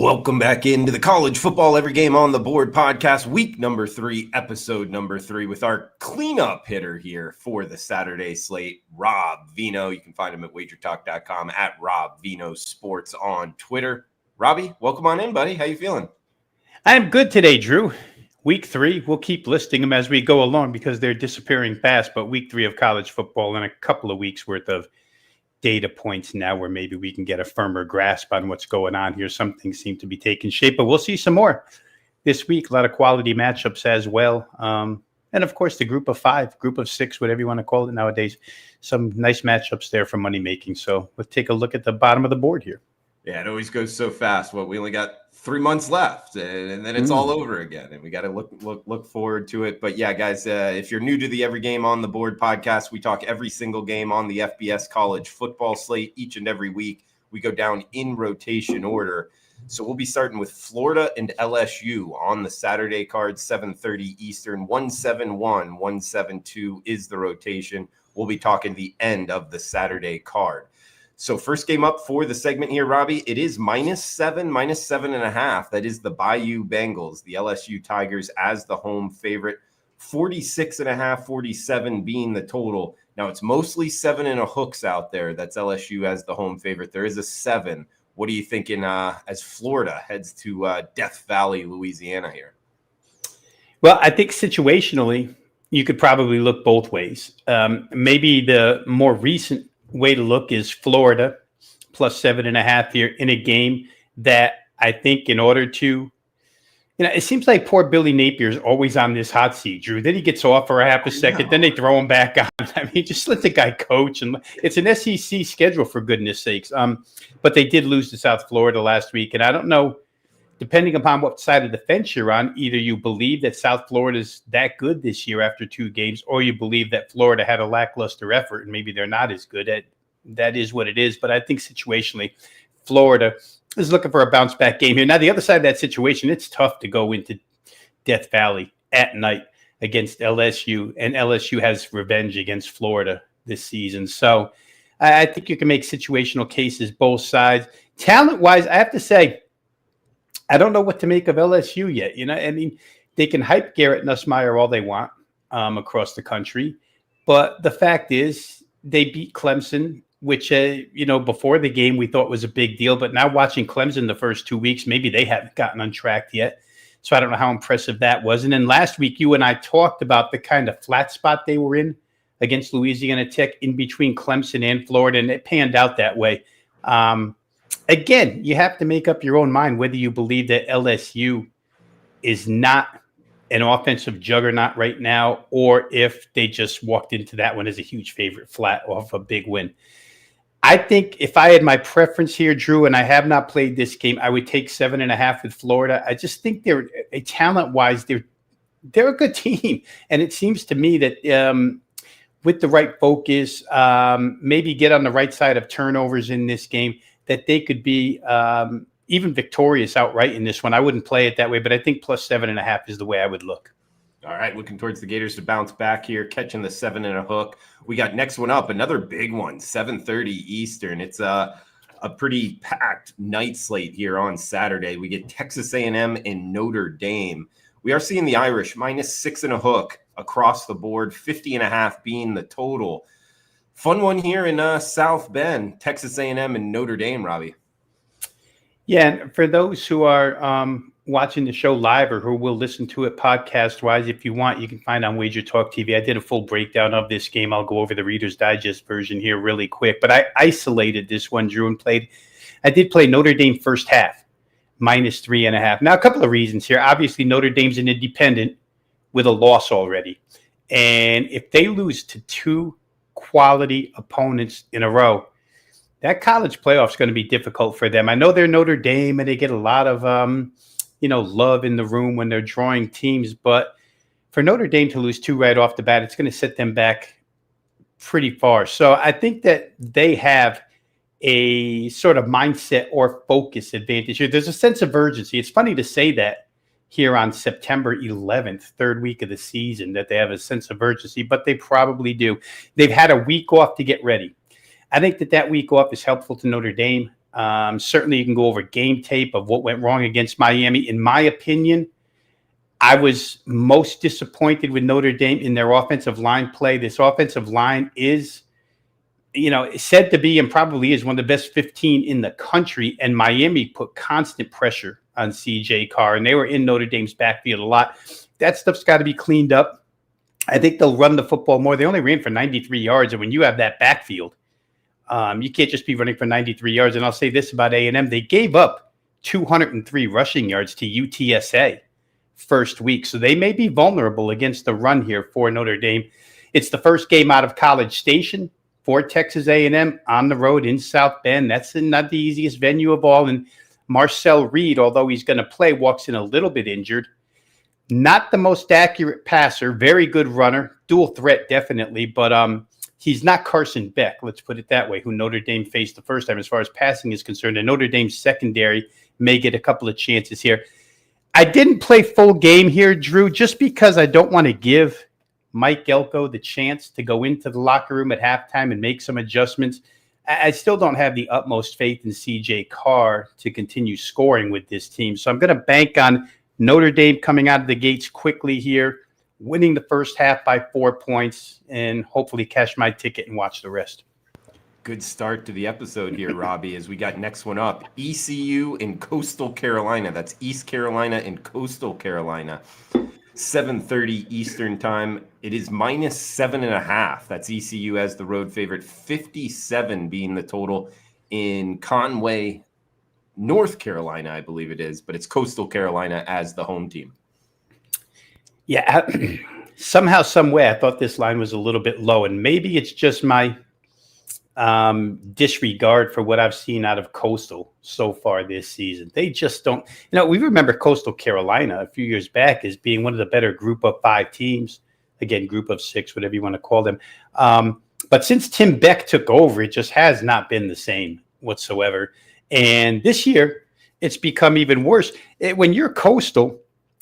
Welcome back into the College Football Every Game on the Board podcast, week number 3, episode number 3, with our cleanup hitter here for the Saturday slate, Rob Vino. You can find him at wagertalk.com, at Rob Vino Sports on Twitter. Robbie, welcome on in, buddy. How you feeling? I'm good today, Drew. Week 3, we'll keep listing them as we go along because they're disappearing fast, but week 3 of college football and a couple of weeks worth of data points now where maybe we can get a firmer grasp on what's going on here. Some things seem to be taking shape, but we'll see some more this week. A lot of quality matchups as well. And of course, the group of 5, group of 6, whatever you want to call it nowadays. Some nice matchups there for money making. So let's take a look at the bottom of the board here. Yeah, it always goes so fast. Well, we only got 3 months left, and then it's all over again, and we got to look forward to it. But yeah, guys, if you're new to the Every Game on the Board podcast, we talk every single game on the FBS college football slate each and every week. We go down in rotation order. So we'll be starting with Florida and LSU on the Saturday card, 7:30 Eastern, 171, 172 is the rotation. We'll be talking the end of the Saturday card. So first game up for the segment here, Robbie, it is -7, -7.5. That is the Bayou Bengals, the LSU Tigers as the home favorite. 46.5, 47 being the total. Now it's mostly 7.5 out there. That's LSU as the home favorite. There is a 7. What are you thinking as Florida heads to Death Valley, Louisiana here? Well, I think situationally, you could probably look both ways. Maybe the more recent way to look is Florida plus 7.5 here in a game that I think in order to, it seems like poor Billy Napier is always on this hot seat, Drew. Then he gets off for a half a second, then they throw him back on. I mean, just let the guy coach. And it's an SEC schedule, for goodness sakes. But they did lose to South Florida last week. And I don't know, depending upon what side of the fence you're on, either you believe that South Florida is that good this year after 2 games, or you believe that Florida had a lackluster effort and maybe they're not as good at. That is what it is. But I think situationally, Florida is looking for a bounce back game here. Now, the other side of that situation, it's tough to go into Death Valley at night against LSU, and LSU has revenge against Florida this season. So I think you can make situational cases both sides. Talent-wise, I have to say, I don't know what to make of LSU yet. I mean, they can hype Garrett Nussmeier all they want across the country, but the fact is they beat Clemson, which, before the game we thought was a big deal. But now watching Clemson the first 2 weeks, maybe they haven't gotten untracked yet. So I don't know how impressive that was. And then last week, you and I talked about the kind of flat spot they were in against Louisiana Tech in between Clemson and Florida, and it panned out that way. Again, you have to make up your own mind whether you believe that LSU is not an offensive juggernaut right now, or if they just walked into that one as a huge favorite flat off a big win. I think if I had my preference here, Drew, and I have not played this game, I would take 7.5 with Florida. I just think they're talent-wise, they're a good team. And it seems to me that with the right focus, maybe get on the right side of turnovers in this game, that they could be even victorious outright in this one. I wouldn't play it that way, but I think plus 7.5 is the way I would look. All right, looking towards the Gators to bounce back here, catching the 7.5. We got next one up, another big one, 7:30 Eastern. It's a pretty packed night slate here on Saturday. We get Texas A&M and Notre Dame. We are seeing the Irish -6.5 across the board, 50.5 being the total. Fun one here in South Bend, Texas A&M and Notre Dame, Robbie. Yeah, and for those who are watching the show live or who will listen to it podcast-wise, if you want, you can find on Wager Talk TV. I did a full breakdown of this game. I'll go over the Reader's Digest version here really quick. But I isolated this one, Drew, and I did play Notre Dame first half, -3.5. Now, a couple of reasons here. Obviously, Notre Dame's an independent with a loss already. And if they lose to 2 quality opponents in a row, that college playoff is going to be difficult for them. I know they're Notre Dame and they get a lot of love in the room when they're drawing teams, but for Notre Dame to lose 2 right off the bat, it's going to set them back pretty far. So I think that they have a sort of mindset or focus advantage here. There's a sense of urgency. It's funny to say that here on September 11th, third week of the season, that they have a sense of urgency, but they probably do. They've had a week off to get ready. I think that week off is helpful to Notre Dame. Certainly, you can go over game tape of what went wrong against Miami. In my opinion, I was most disappointed with Notre Dame in their offensive line play. This offensive line is, said to be and probably is one of the best 15 in the country. And Miami put constant pressure on CJ Carr, and they were in Notre Dame's backfield a lot. That stuff's got to be cleaned up. I think they'll run the football more. They only ran for 93 yards, and when you have that backfield, you can't just be running for 93 yards. And I'll say this about A&M. They gave up 203 rushing yards to UTSA first week. So they may be vulnerable against the run here for Notre Dame. It's the first game out of College Station for Texas A&M on the road in South Bend. That's not the easiest venue of all. And Marcel Reed, although he's going to play, walks in a little bit injured. Not the most accurate passer, very good runner, dual threat definitely, but he's not Carson Beck, let's put it that way, who Notre Dame faced the first time as far as passing is concerned. And Notre Dame's secondary may get a couple of chances here. I didn't play full game here, Drew, just because I don't want to give Mike Elko the chance to go into the locker room at halftime and make some adjustments. I still don't have the utmost faith in CJ Carr to continue scoring with this team. So I'm going to bank on Notre Dame coming out of the gates quickly here, winning the first half by 4 points, and hopefully cash my ticket and watch the rest. Good start to the episode here, Robbie, as we got next one up. ECU in Coastal Carolina. That's East Carolina and Coastal Carolina. 7:30 Eastern time. It is -7.5. That's ECU as the road favorite. 57 being the total in Conway, North Carolina, I believe it is. But it's Coastal Carolina as the home team. Yeah, somehow, some way, I thought this line was a little bit low. And maybe it's just my disregard for what I've seen out of Coastal so far this season. They just don't, we remember Coastal Carolina a few years back as being one of the better group of 5 teams, again, group of 6, whatever you want to call them. But since Tim Beck took over, it just has not been the same whatsoever. And this year it's become even worse. When you're Coastal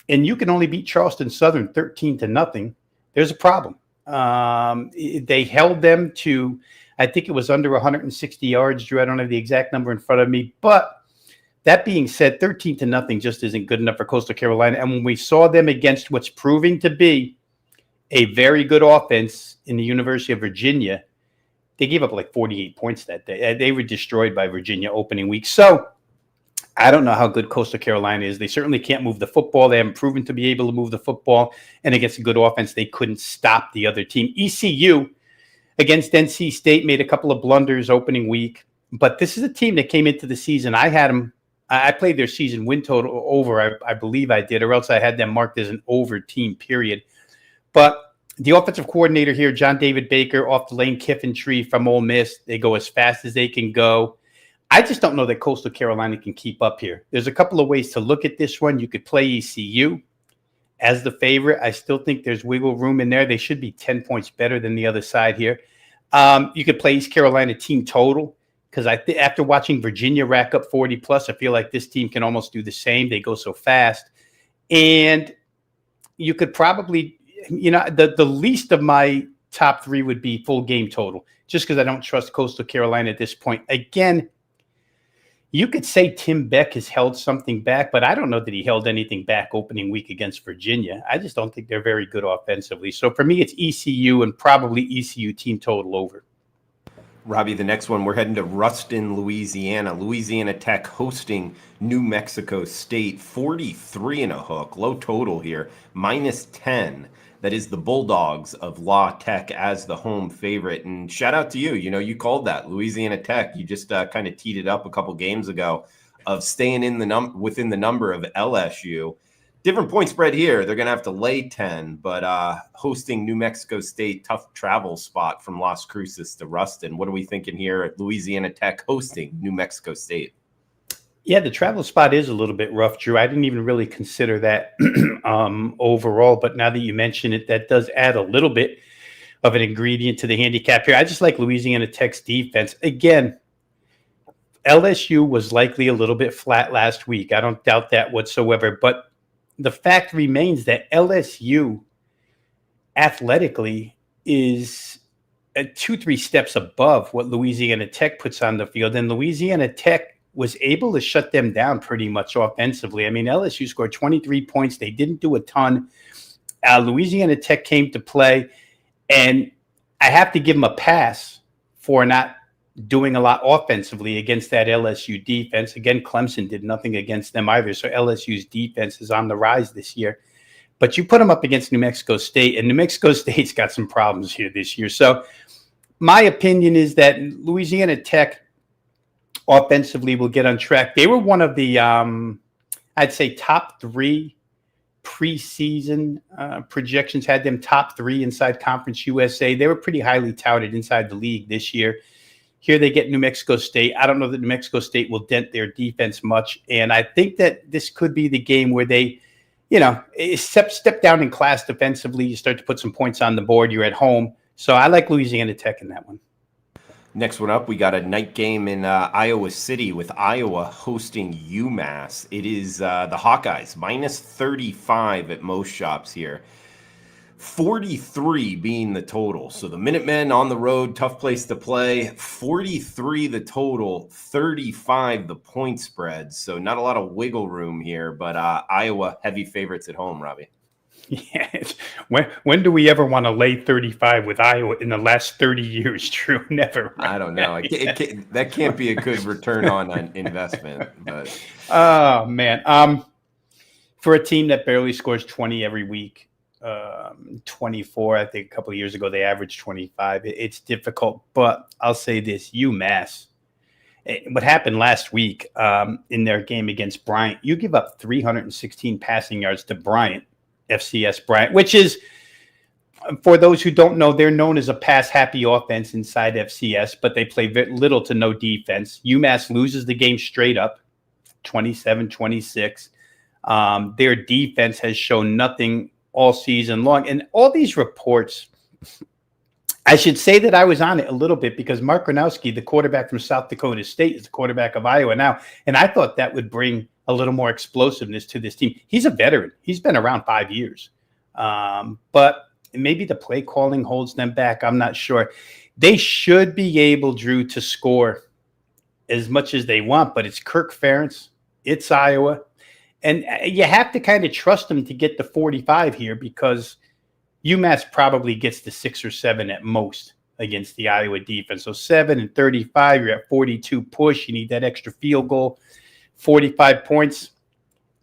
and you can only beat Charleston Southern 13-0, there's a problem. They held them to, I think it was under 160 yards, Drew. I don't have the exact number in front of me. But that being said, 13-0 just isn't good enough for Coastal Carolina. And when we saw them against what's proving to be a very good offense in the University of Virginia, they gave up like 48 points that day. They were destroyed by Virginia opening week. So I don't know how good Coastal Carolina is. They certainly can't move the football. They haven't proven to be able to move the football. And against a good offense, they couldn't stop the other team. ECU against NC State made a couple of blunders opening week. But this is a team that came into the season. I had them. I played their season win total over. I believe I did, or else I had them marked as an over team, period. But the offensive coordinator here, John David Baker, off the Lane Kiffin tree from Ole Miss. They go as fast as they can go. I just don't know that Coastal Carolina can keep up here. There's a couple of ways to look at this one. You could play ECU as the favorite. I still think there's wiggle room in there. They should be 10 points better than the other side here. You could play East Carolina team total, because after watching Virginia rack up 40+, I feel like this team can almost do the same. They go so fast. And you could probably, the least of my top 3 would be full game total, just because I don't trust Coastal Carolina at this point. Again, you could say Tim Beck has held something back, but I don't know that he held anything back opening week against Virginia. I just don't think they're very good offensively. So for me, it's ECU and probably ECU team total over. Robbie, the next one, we're heading to Ruston, Louisiana. Louisiana Tech hosting New Mexico State. 43 and a hook, low total here, -10. That is the Bulldogs of La Tech as the home favorite. And shout out to you. You called that Louisiana Tech. You just kind of teed it up a couple games ago of staying in within the number of LSU. Different point spread here. They're going to have to lay 10, but hosting New Mexico State, tough travel spot from Las Cruces to Ruston. What are we thinking here at Louisiana Tech hosting New Mexico State? Yeah, the travel spot is a little bit rough, Drew. I didn't even really consider that overall, but now that you mention it, that does add a little bit of an ingredient to the handicap here. I just like Louisiana Tech's defense. Again, LSU was likely a little bit flat last week. I don't doubt that whatsoever, but the fact remains that LSU athletically is 2-3 steps above what Louisiana Tech puts on the field, and Louisiana Tech was able to shut them down pretty much offensively. I mean, LSU scored 23 points. They didn't do a ton. Louisiana Tech came to play, and I have to give them a pass for not doing a lot offensively against that LSU defense. Again, Clemson did nothing against them either, so LSU's defense is on the rise this year. But you put them up against New Mexico State, and New Mexico State's got some problems here this year. So my opinion is that Louisiana Tech offensively will get on track. They were one of the, I'd say, top 3 preseason projections, had them top 3 inside Conference USA. They were pretty highly touted inside the league this year. Here they get New Mexico State. I don't know that New Mexico State will dent their defense much. And I think that this could be the game where they, step down in class defensively. You start to put some points on the board. You're at home. So I like Louisiana Tech in that one. Next one up, we got a night game in Iowa City with Iowa hosting UMass. It is the Hawkeyes, minus 35 at most shops here. 43 being the total. So the Minutemen on the road, tough place to play. 43 the total, 35 the point spread. So not a lot of wiggle room here, but Iowa heavy favorites at home, Robbie. Yes. When do we ever want to lay 35 with Iowa in the last 30 years? True, never. Right? I don't know. That can't be a good return on an investment. But oh man, for a team that barely scores 20 every week, 24. I think a couple of years ago they averaged 25. It's difficult, but I'll say this: UMass. What happened last week in their game against Bryant? You give up 316 passing yards to Bryant. FCS Bryant, which is, for those who don't know, they're known as a pass-happy offense inside FCS, but they play very little to no defense. UMass loses the game straight up, 27-26. Their defense has shown nothing all season long. And all these reports, I should say that I was on it a little bit because Mark Gronowski, the quarterback from South Dakota State, is the quarterback of Iowa now. And I thought that would bring a little more explosiveness to this team. He's a veteran. He's been around 5 years. But maybe the play calling holds them back. I'm not sure. They should be able, Drew, to score as much as they want, but it's Kirk Ferentz. It's Iowa. And you have to kind of trust them to get the 45 here because UMass probably gets the 6 or 7 at most against the Iowa defense. So 7 and 35, you're at 42 push. You need that extra field goal. 45 points.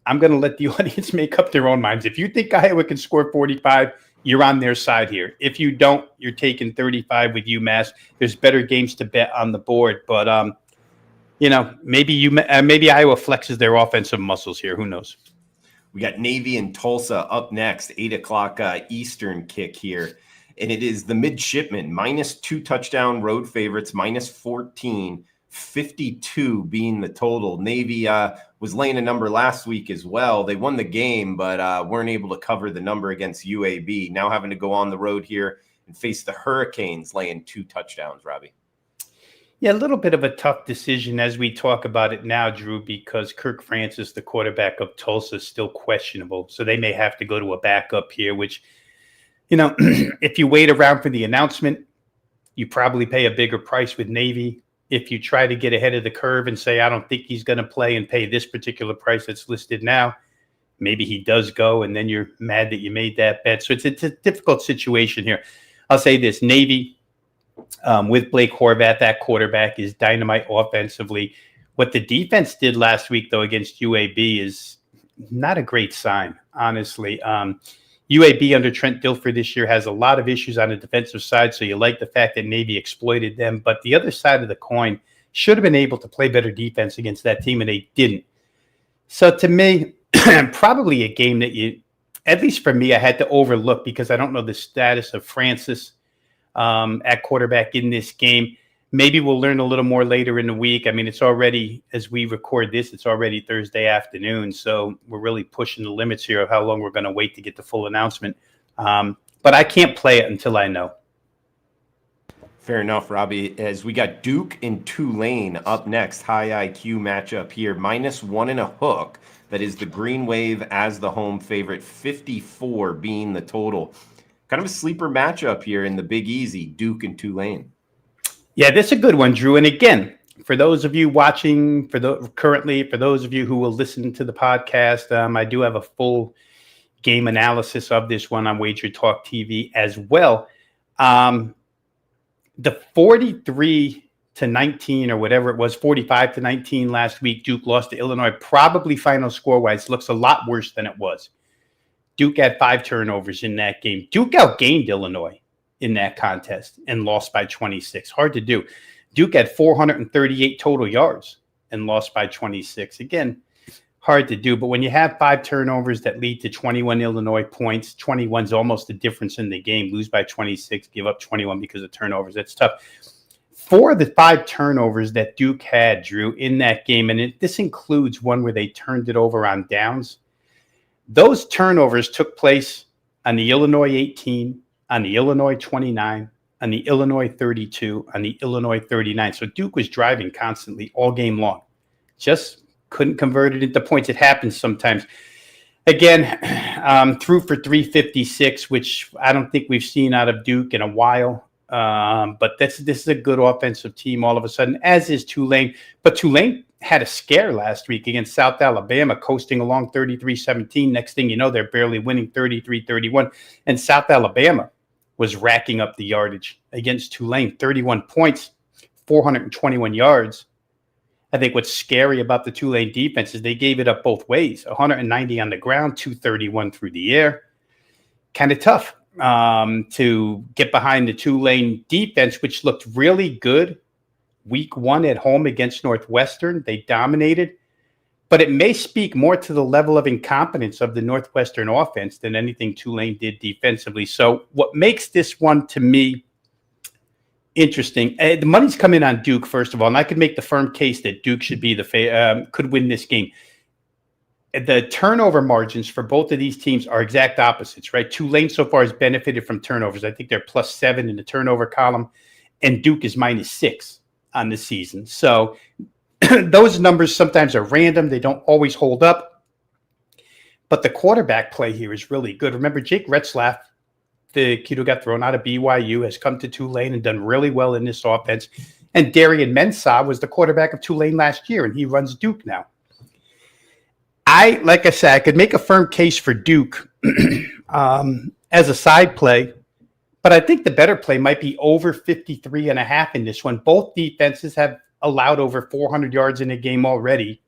I'm going to let the audience make up their own minds. If you think Iowa can score 45, you're on their side here. If you don't, you're taking 35 with UMass. There's better games to bet on the board, but maybe Iowa flexes their offensive muscles here. Who knows? We got Navy and Tulsa up next, 8:00 Eastern kick here. And it is the Midshipmen, minus 2 touchdown road favorites, minus 14, 52 being the total. Navy was laying a number last week as well. They won the game, but weren't able to cover the number against UAB. Now having to go on the road here and face the Hurricanes, laying 2 touchdowns, Robbie. Yeah, a little bit of a tough decision as we talk about it now, Drew, because Kirk Francis, the quarterback of Tulsa, is still questionable. So they may have to go to a backup here, which, if you wait around for the announcement, you probably pay a bigger price with Navy. If you try to get ahead of the curve and say, I don't think he's going to play and pay this particular price that's listed now, maybe he does go, and then you're mad that you made that bet. So it's a difficult situation here. I'll say this, Navy, with Blake Horvath, that quarterback is dynamite offensively. What the defense did last week, though, against UAB is not a great sign, honestly. UAB under Trent Dilfer this year has a lot of issues on the defensive side, so you like the fact that Navy exploited them. But the other side of the coin should have been able to play better defense against that team, and they didn't. So to me, probably a game that at least for me, I had to overlook because I don't know the status of Francis at quarterback in this game. Maybe we'll learn a little more later in the week. I mean, it's already, as we record this, it's already Thursday afternoon. So we're really pushing the limits here of how long we're going to wait to get the full announcement. But I can't play it until I know. Fair enough, Robbie. As we got Duke and Tulane up next, high IQ matchup here, minus 1 and a hook. That is the Green Wave as the home favorite, 54 being the total. Kind of a sleeper matchup here in the Big Easy, Duke and Tulane. Yeah, this is a good one, Drew. And again, For those of you watching, for those of you who will listen to the podcast, I do have a full game analysis of this one on Wager Talk TV as well. The 43-19 or whatever it was, 45-19 last week, Duke lost to Illinois. Probably final score-wise looks a lot worse than it was. Duke had 5 turnovers in that game. Duke outgained Illinois in that contest and lost by 26. Hard to do. Duke had 438 total yards and lost by 26. Again, hard to do. But when you have 5 turnovers that lead to 21 Illinois points, 21 is almost the difference in the game. Lose by 26, give up 21 because of turnovers. That's tough. 4 of the 5 turnovers that Duke had, Drew, in that game, and this includes one where they turned it over on downs. Those turnovers took place on the Illinois 18, on the Illinois 29, on the Illinois 32, on the Illinois 39. So Duke was driving constantly all game long. Just couldn't convert it into points. It happens sometimes. Again, threw for 356, which I don't think we've seen out of Duke in a while. But this is a good offensive team all of a sudden, as is Tulane. But Tulane had a scare last week against South Alabama, coasting along 33-17. Next thing you know, they're barely winning 33-31. And South Alabama was racking up the yardage against Tulane, 31 points, 421 yards. I think what's scary about the Tulane defense is they gave it up both ways, 190 on the ground, 231 through the air. Kind of tough to get behind the Tulane defense, which looked really good week 1 at home against Northwestern. They dominated. But it may speak more to the level of incompetence of the Northwestern offense than anything Tulane did defensively. So what makes this one, to me, interesting, the money's come in on Duke, first of all, and I could make the firm case that Duke should be could win this game. The turnover margins for both of these teams are exact opposites, right? Tulane so far has benefited from turnovers. I think they're +7 in the turnover column, and Duke is -6 on the season. So those numbers sometimes are random. They don't always hold up. But the quarterback play here is really good. Remember, Jake Retzlaff, the kid who got thrown out of BYU, has come to Tulane and done really well in this offense. And Darian Mensah was the quarterback of Tulane last year, and he runs Duke now. Like I said, I could make a firm case for Duke as a side play, but I think the better play might be over 53.5 in this one. Both defenses have allowed over 400 yards in a game already,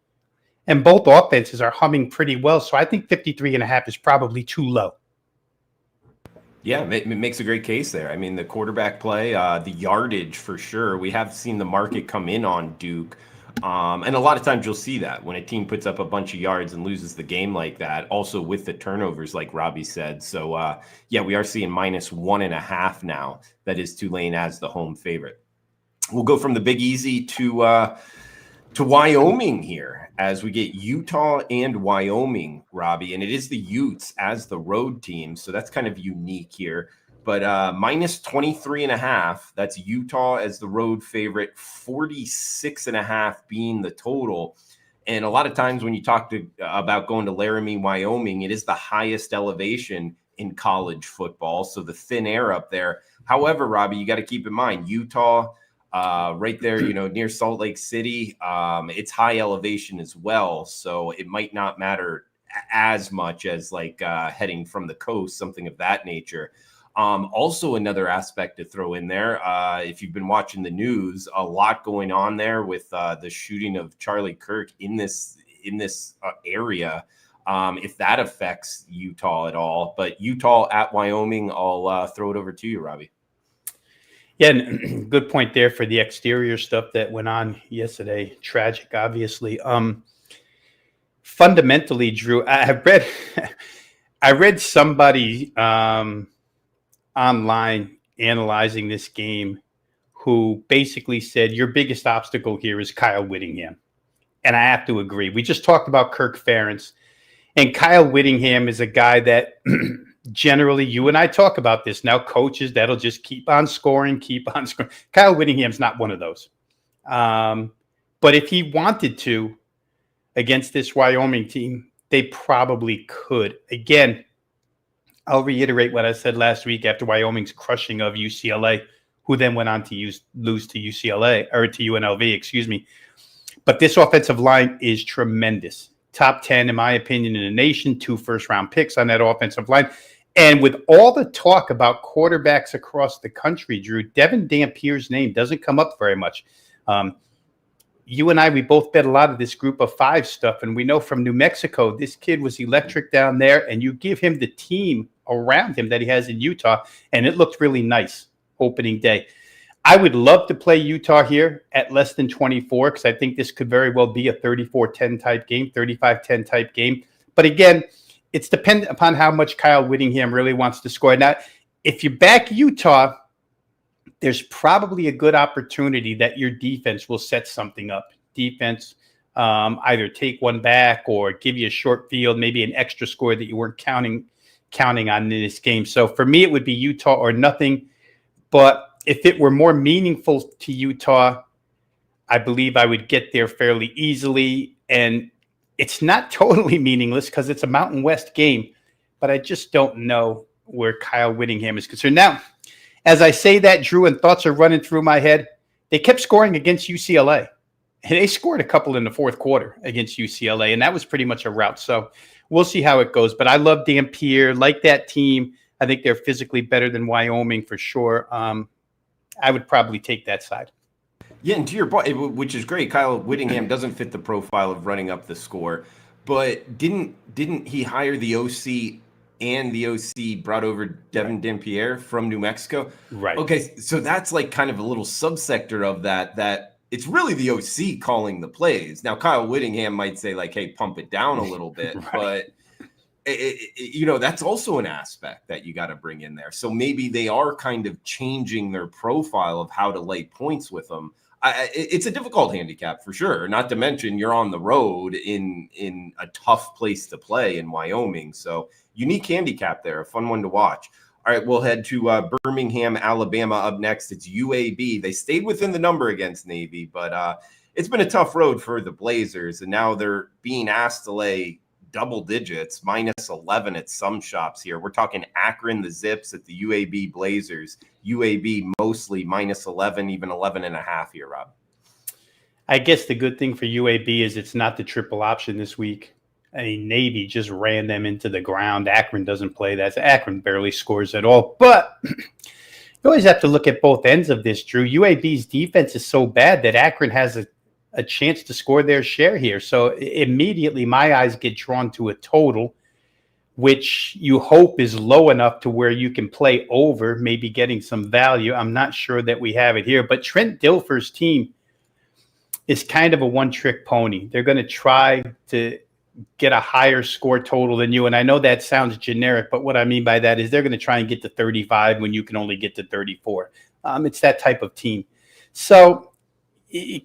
and both offenses are humming pretty well. So I think 53.5 is probably too low. Yeah, it makes a great case there. I mean, the quarterback play, the yardage for sure. We have seen the market come in on Duke. And a lot of times you'll see that when a team puts up a bunch of yards and loses the game like that, also with the turnovers, like Robbie said. So, yeah, we are seeing -1.5 now. That is Tulane as the home favorite. We'll go from the Big Easy to Wyoming here as we get Utah and Wyoming, Robbie. And it is the Utes as the road team. So that's kind of unique here. But -23.5, that's Utah as the road favorite, 46.5 being the total. And a lot of times when you talk about going to Laramie, Wyoming, it is the highest elevation in college football. So the thin air up there. However, Robbie, you got to keep in mind, Utah, right there, near Salt Lake City, it's high elevation as well. So it might not matter as much as like heading from the coast, something of that nature. Also, another aspect to throw in there, if you've been watching the news, a lot going on there with the shooting of Charlie Kirk in this area. If that affects Utah at all, but Utah at Wyoming, I'll throw it over to you, Robbie. Yeah, and good point there for the exterior stuff that went on yesterday. Tragic, obviously. Fundamentally, Drew, I read somebody online analyzing this game who basically said your biggest obstacle here is Kyle Whittingham. And I have to agree. We just talked about Kirk Ferentz, and Kyle Whittingham is a guy that generally, you and I talk about this now, coaches that'll just keep on scoring. Kyle Whittingham's not one of those. But if he wanted to against this Wyoming team, they probably could. Again, I'll reiterate what I said last week after Wyoming's crushing of UCLA. who then went on to lose to UCLA or to UNLV, excuse me. But this offensive line is tremendous. Top 10, in my opinion, in the nation, 2 first-round picks on that offensive line. And with all the talk about quarterbacks across the country, Drew, Devin Dampier's name doesn't come up very much. You and I, we both bet a lot of this group of 5 stuff, and we know from New Mexico, this kid was electric down there, and you give him the team around him that he has in Utah, and it looked really nice opening day. I would love to play Utah here at less than 24 because I think this could very well be a 34-10 type game, 35-10 type game. But again, it's dependent upon how much Kyle Whittingham really wants to score. Now, if you back Utah, there's probably a good opportunity that your defense will set something up. Defense, either take one back or give you a short field, maybe an extra score that you weren't counting on in this game. So for me, it would be Utah or nothing. But if it were more meaningful to Utah, I believe I would get there fairly easily. And it's not totally meaningless because it's a Mountain West game, but I just don't know where Kyle Whittingham is concerned. Now, as I say that, Drew, and thoughts are running through my head, they kept scoring against UCLA. And they scored a couple in the fourth quarter against UCLA, and that was pretty much a rout. So we'll see how it goes. But I love Dampier, like that team. I think they're physically better than Wyoming for sure. I would probably take that side. Yeah, and to your point, which is great, Kyle Whittingham doesn't fit the profile of running up the score, but didn't he hire the OC and the OC brought over Devin Dampier from New Mexico? Right. Okay, so that's like kind of a little subsector of that it's really the OC calling the plays. Now, Kyle Whittingham might say like, hey, pump it down a little bit, right. But that's also an aspect that you got to bring in there. So maybe they are kind of changing their profile of how to lay points with them. It's a difficult handicap for sure. Not to mention you're on the road in a tough place to play in Wyoming. So unique handicap there, a fun one to watch. All right, we'll head to Birmingham, Alabama up next. It's UAB. They stayed within the number against Navy, but it's been a tough road for the Blazers, and now they're being asked to lay double digits, minus 11 at some shops here. We're talking Akron, the Zips at the UAB Blazers. UAB mostly minus 11, even 11 and a half here, Rob. I guess the good thing for UAB is it's not the triple option this week. I mean, Navy just ran them into the ground. Akron doesn't play that. Akron barely scores at all. But you always have to look at both ends of this, Drew. UAB's defense is so bad that Akron has a chance to score their share here. So immediately my eyes get drawn to a total, which you hope is low enough to where you can play over, maybe getting some value. I'm not sure that we have it here. But Trent Dilfer's team is kind of a one-trick pony. They're going to try to get a higher score total than you. And I know that sounds generic, but what I mean by that is they're going to try and get to 35 when you can only get to 34. It's that type of team. So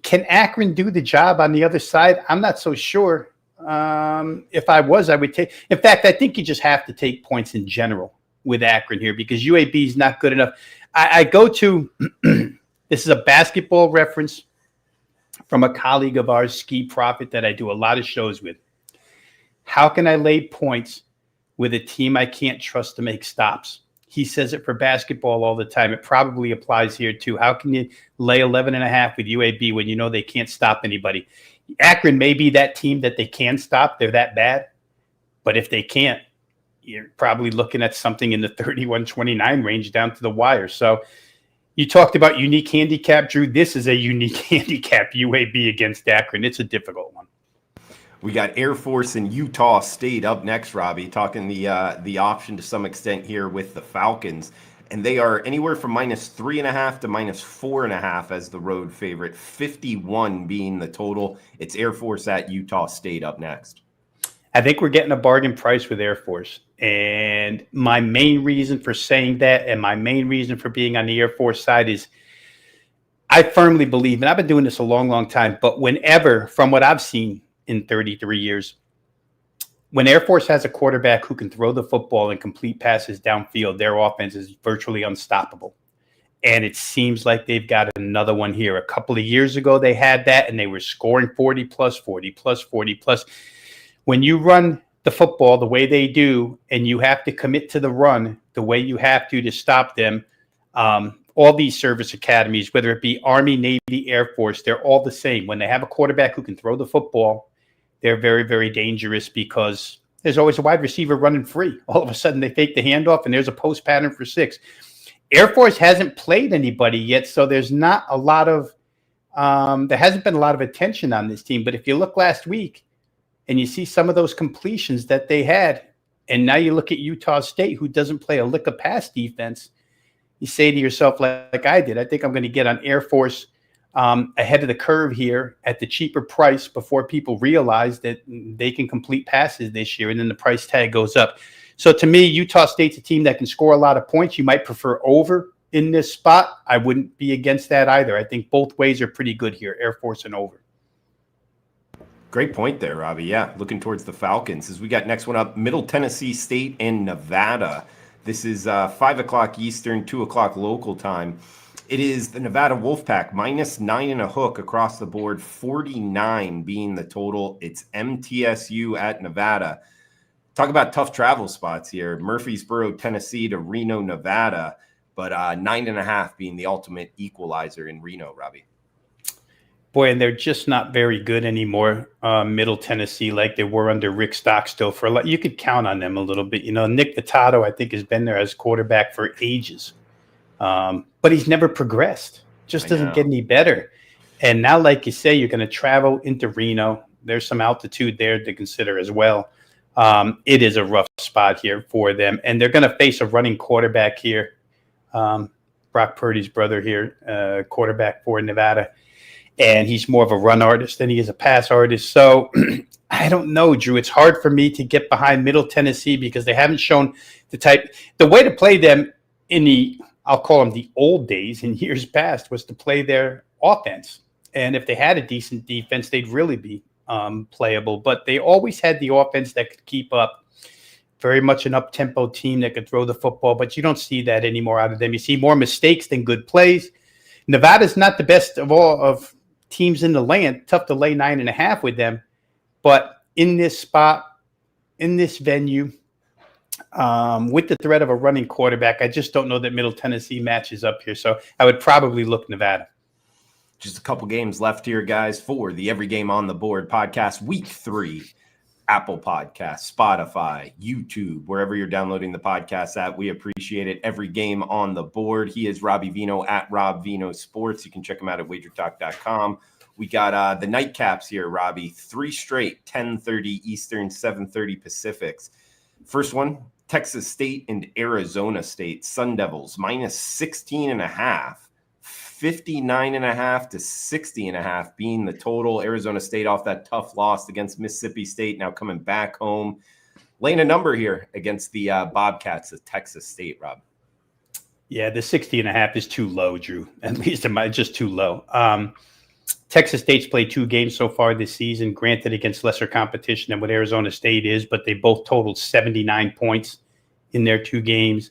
can Akron do the job on the other side? I'm not so sure. If I was, I would take. In fact, I think you just have to take points in general with Akron here because UAB is not good enough. I go to, this is a basketball reference from a colleague of ours, Ski Prophet, that I do a lot of shows with. How can I lay points with a team I can't trust to make stops? He says it for basketball all the time. It probably applies here too. How can you lay 11 and a half with UAB when you know they can't stop anybody? Akron may be that team that they can stop. They're that bad. But if they can't, you're probably looking at something in the 31-29 range down to the wire. So you talked about unique handicap, Drew. This is a unique handicap, UAB against Akron. It's a difficult one. We got Air Force and Utah State up next, Robbie, talking the option to some extent here with the Falcons. And they are anywhere from minus 3.5 to minus 4.5 as the road favorite, 51 being the total. It's Air Force at Utah State up next. I think we're getting a bargain price with Air Force. And my main reason for saying that and my main reason for being on the Air Force side is I firmly believe, and I've been doing this a long, long time, but whenever, from what I've seen in 33 years, when Air Force has a quarterback who can throw the football and complete passes downfield, their offense is virtually unstoppable. And it seems like they've got another one here. A couple of years ago, they had that, and they were scoring 40 plus, 40 plus, 40 plus. When you run the football the way they do, and you have to commit to the run the way you have to stop them, all these service academies, whether it be Army, Navy, Air Force, they're all the same. When they have a quarterback who can throw the football, they're very, very dangerous because there's always a wide receiver running free. All of a sudden, they fake the handoff, and there's a post pattern for 6. Air Force hasn't played anybody yet, so there's not a lot of there hasn't been a lot of attention on this team. But if you look last week and you see some of those completions that they had, and now you look at Utah State, who doesn't play a lick of pass defense, you say to yourself, like I did, I think I'm going to get on Air Force ahead of the curve here at the cheaper price before people realize that they can complete passes this year, and then the price tag goes up. So to me, Utah State's a team that can score a lot of points. You might prefer over in this spot. I wouldn't be against that either. I think both ways are pretty good here, Air Force and over. Great point there, Robbie. Yeah, looking towards the Falcons. As we got next one up, Middle Tennessee State and Nevada. This is 5 o'clock Eastern, 2 o'clock local time. It is the Nevada Wolfpack, -9.5 across the board, 49 being the total. It's MTSU at Nevada. Talk about tough travel spots here. Murfreesboro, Tennessee to Reno, Nevada, but 9.5 being the ultimate equalizer in Reno, Robbie. Boy, and they're just not very good anymore. Middle Tennessee, like they were under Rick Stockstill for a lot. You could count on them a little bit. You know, Nick Vitato, I think, has been there as quarterback for ages, but he's never progressed. Just doesn't get any better. And now, like you say, you're going to travel into Reno. There's some altitude there to consider as well. It is a rough spot here for them, and they're going to face a running quarterback here. Brock Purdy's brother here, quarterback for Nevada. And he's more of a run artist than he is a pass artist. So I don't know, Drew. It's hard for me to get behind Middle Tennessee because they haven't shown the way to play them in I'll call them the old days in years past, was to play their offense. And if they had a decent defense, they'd really be playable. But they always had the offense that could keep up. Very much an up-tempo team that could throw the football, but you don't see that anymore out of them. You see more mistakes than good plays. Nevada's not the best of all of teams in the land. Tough to lay 9.5 with them, but in this spot, in this venue, with the threat of a running quarterback, I just don't know that Middle Tennessee matches up here. So I would probably look Nevada. Just a couple games left here, guys, for the Every Game on the Board podcast, week 3. Apple Podcasts, Spotify, YouTube, wherever you're downloading the podcast at. We appreciate it. Every Game on the Board. He is Robbie Vino at Rob Vino Sports. You can check him out at wagertalk.com. We got the nightcaps here, Robbie. 3 straight, 10:30 Eastern, 7:30 Pacifics. First one, Texas State and Arizona State. Sun Devils, -16.5. 59.5 to 60.5 being the total. Arizona State off that tough loss against Mississippi State, now coming back home. Laying a number here against the Bobcats of Texas State, Rob. Yeah, the 60.5 is too low, Drew. At least just too low. Texas State's played 2 games so far this season, granted against lesser competition than what Arizona State is, but they both totaled 79 points in their 2 games.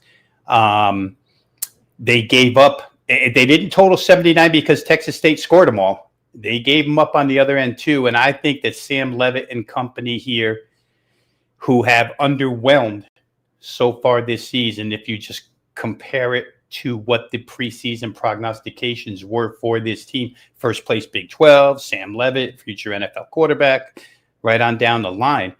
They gave up. They didn't total 79 because Texas State scored them all. They gave them up on the other end too. And I think that Sam Leavitt and company here, who have underwhelmed so far this season, if you just compare it to what the preseason prognostications were for this team, first place Big 12, Sam Leavitt, future NFL quarterback, right on down the line.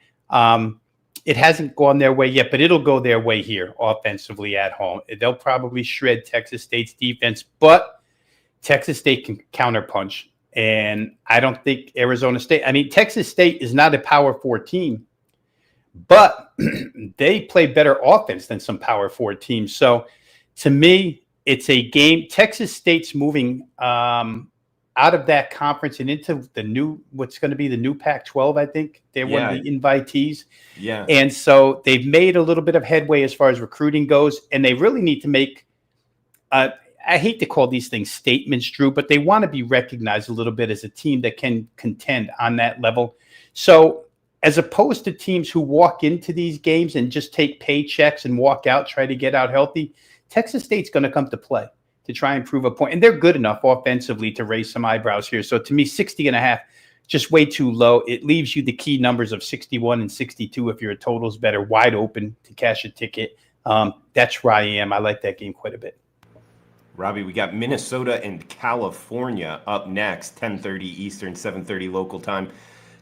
It hasn't gone their way yet, but it'll go their way here offensively at home. They'll probably shred Texas State's defense, but Texas State can counterpunch. And I don't think Arizona State, Texas State is not a Power 4 team, but they play better offense than some Power 4 teams. So to me, it's a game. Texas State's moving out of that conference and into what's going to be the new Pac-12, I think. They're one of the invitees. Yeah. And so they've made a little bit of headway as far as recruiting goes, and they really need to make I hate to call these things statements, Drew, but they want to be recognized a little bit as a team that can contend on that level. So as opposed to teams who walk into these games and just take paychecks and walk out, try to get out healthy, Texas State's going to come to play to try and prove a point. And they're good enough offensively to raise some eyebrows here. So to me, 60.5, just way too low. It leaves you the key numbers of 61 and 62 if your total's better, wide open to cash a ticket. That's where I am. I like that game quite a bit. Robbie, we got Minnesota and California up next, 10:30 Eastern, 7:30 local time.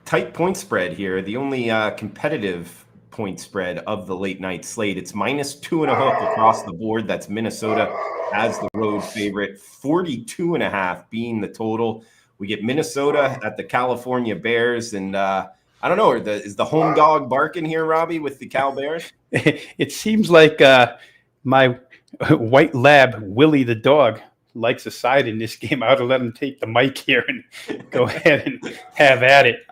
Tight point spread here. The only competitive point spread of the late night slate. It's -2.5 across the board. That's Minnesota as the road favorite. 42.5 being the total. We get Minnesota at the California Bears, and I don't know. Is the home dog barking here, Robbie, with the Cal Bears? It seems like my white lab, Willie the dog, likes a side in this game. I ought to let him take the mic here and go ahead and have at it.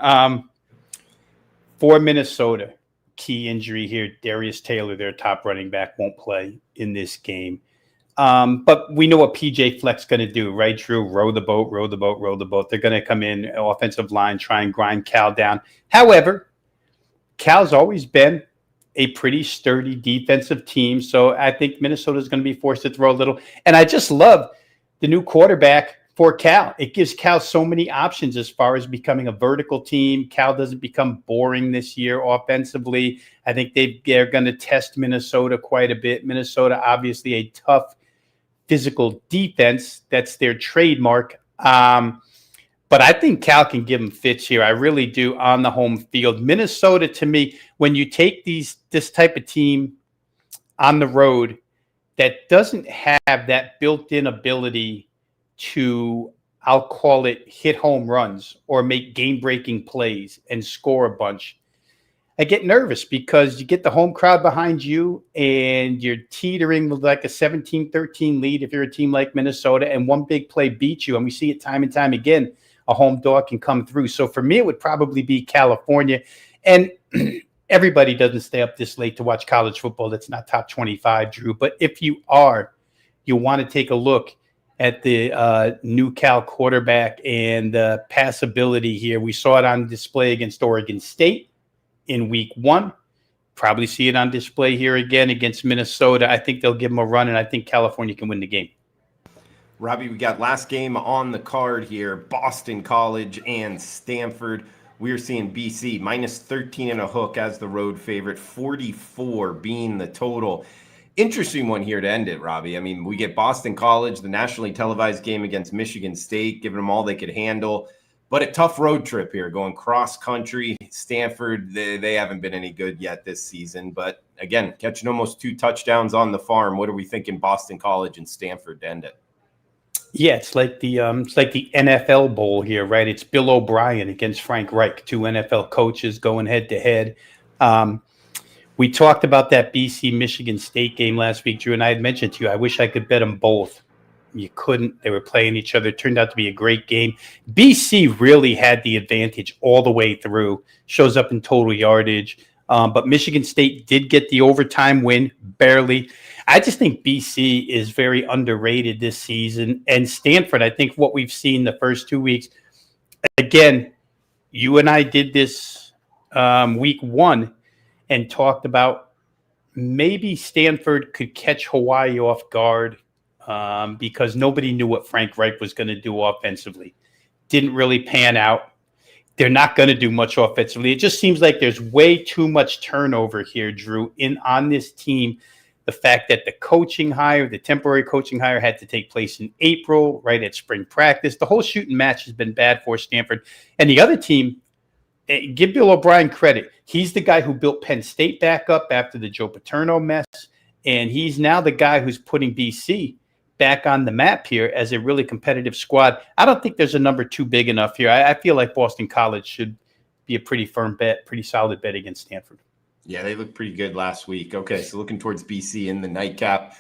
For Minnesota, key injury here. Darius Taylor, their top running back, won't play in this game. But we know what PJ Fleck's going to do, right, Drew? Row the boat, row the boat, row the boat. They're going to come in, offensive line, try and grind Cal down. However, Cal's always been a pretty sturdy defensive team, so I think Minnesota is going to be forced to throw a little. And I just love the new quarterback for Cal. It gives Cal so many options as far as becoming a vertical team. Cal doesn't become boring this year offensively. I think they're going to test Minnesota quite a bit. Minnesota, obviously a tough physical defense. That's their trademark. But I think Cal can give them fits here. I really do on the home field. Minnesota, to me, when you take this type of team on the road that doesn't have that built-in ability to, I'll call it, hit home runs or make game-breaking plays and score a bunch, I get nervous because you get the home crowd behind you and you're teetering with like a 17-13 lead if you're a team like Minnesota, and one big play beats you. And we see it time and time again. A home dog can come through. So for me, it would probably be California. And everybody doesn't stay up this late to watch college football. That's not top 25, Drew. But if you are, you want to take a look at the new Cal quarterback and the passability here. We saw it on display against Oregon State in week 1. Probably see it on display here again against Minnesota. I think they'll give them a run, and I think California can win the game. Robbie, we got last game on the card here, Boston College and Stanford. We are seeing BC -13 and a hook as the road favorite, 44 being the total. Interesting one here to end it, Robbie. I mean, we get Boston College, the nationally televised game against Michigan State, giving them all they could handle. But a tough road trip here, going cross country. Stanford, they haven't been any good yet this season. But again, catching almost 2 touchdowns on the farm. What are we thinking Boston College and Stanford to end it? Yeah, it's like the NFL Bowl here, right? It's Bill O'Brien against Frank Reich, 2 NFL coaches going head to head. We talked about that BC Michigan State game last week, Drew, and I had mentioned to you, I wish I could bet them both. You couldn't. They were playing each other. It turned out to be a great game. BC really had the advantage all the way through. Shows up in total yardage. But Michigan State did get the overtime win, barely. I just think BC is very underrated this season. And Stanford, I think what we've seen the first 2 weeks, again, you and I did this week 1 and talked about maybe Stanford could catch Hawaii off guard because nobody knew what Frank Reich was going to do offensively. Didn't really pan out. They're not going to do much offensively. It just seems like there's way too much turnover here, Drew, on this team. The fact that the temporary coaching hire had to take place in April, right at spring practice. The whole shooting match has been bad for Stanford. And the other team, give Bill O'Brien credit. He's the guy who built Penn State back up after the Joe Paterno mess. And he's now the guy who's putting BC back on the map here as a really competitive squad. I don't think there's a number 2 big enough here. I feel like Boston College should be a pretty firm bet, pretty solid bet against Stanford. Yeah, they looked pretty good last week. Okay, so looking towards BC in the nightcap.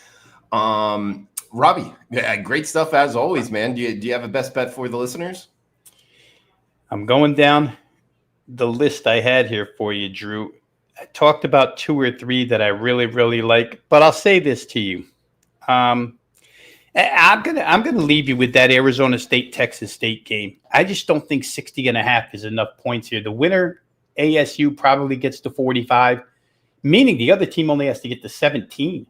Robbie, yeah, great stuff as always, man. Do you have a best bet for the listeners? I'm going down the list I had here for you, Drew. I talked about 2 or 3 that I really, really like, but I'll say this to you. I'm gonna leave you with that Arizona State Texas State game. I just don't think 60.5 is enough points here. The winner, ASU, probably gets to 45, meaning the other team only has to get to 17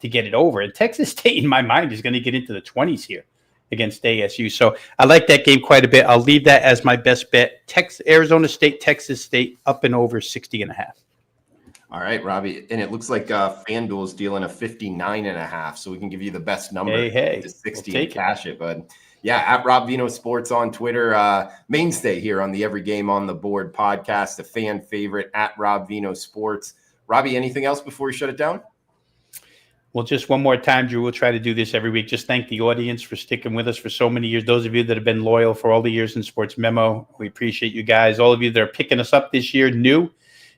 to get it over. And Texas State, in my mind, is going to get into the 20s here against ASU. So I like that game quite a bit. I'll leave that as my best bet. Arizona State, Texas State, up and over 60.5. All right, Robbie. And it looks like FanDuel's dealing a 59.5. So we can give you the best number to 60 we'll and cash it. But yeah, at Rob Vino Sports on Twitter, mainstay here on the Every Game on the Board podcast, a fan favorite at Rob Vino Sports. Robbie, anything else before we shut it down? Well, just one more time, Drew, we'll try to do this every week. Just thank the audience for sticking with us for so many years. Those of you that have been loyal for all the years in Sports Memo, we appreciate you guys. All of you that are picking us up this year, new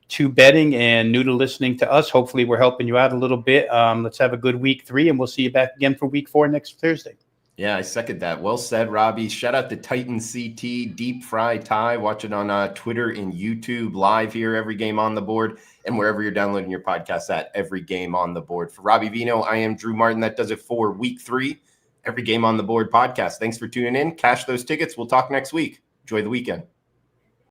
to betting and new to listening to us. Hopefully we're helping you out a little bit. Let's have a good week 3, and we'll see you back again for week 4 next Thursday. Yeah, I second that. Well said, Robbie. Shout out to Titan CT, Deep Fry Ty. Watch it on Twitter and YouTube live here, Every Game on the Board, and wherever you're downloading your podcast at Every Game on the Board. For Robbie Vino, I am Drew Martin. That does it for week 3, Every Game on the Board podcast. Thanks for tuning in. Cash those tickets. We'll talk next week. Enjoy the weekend.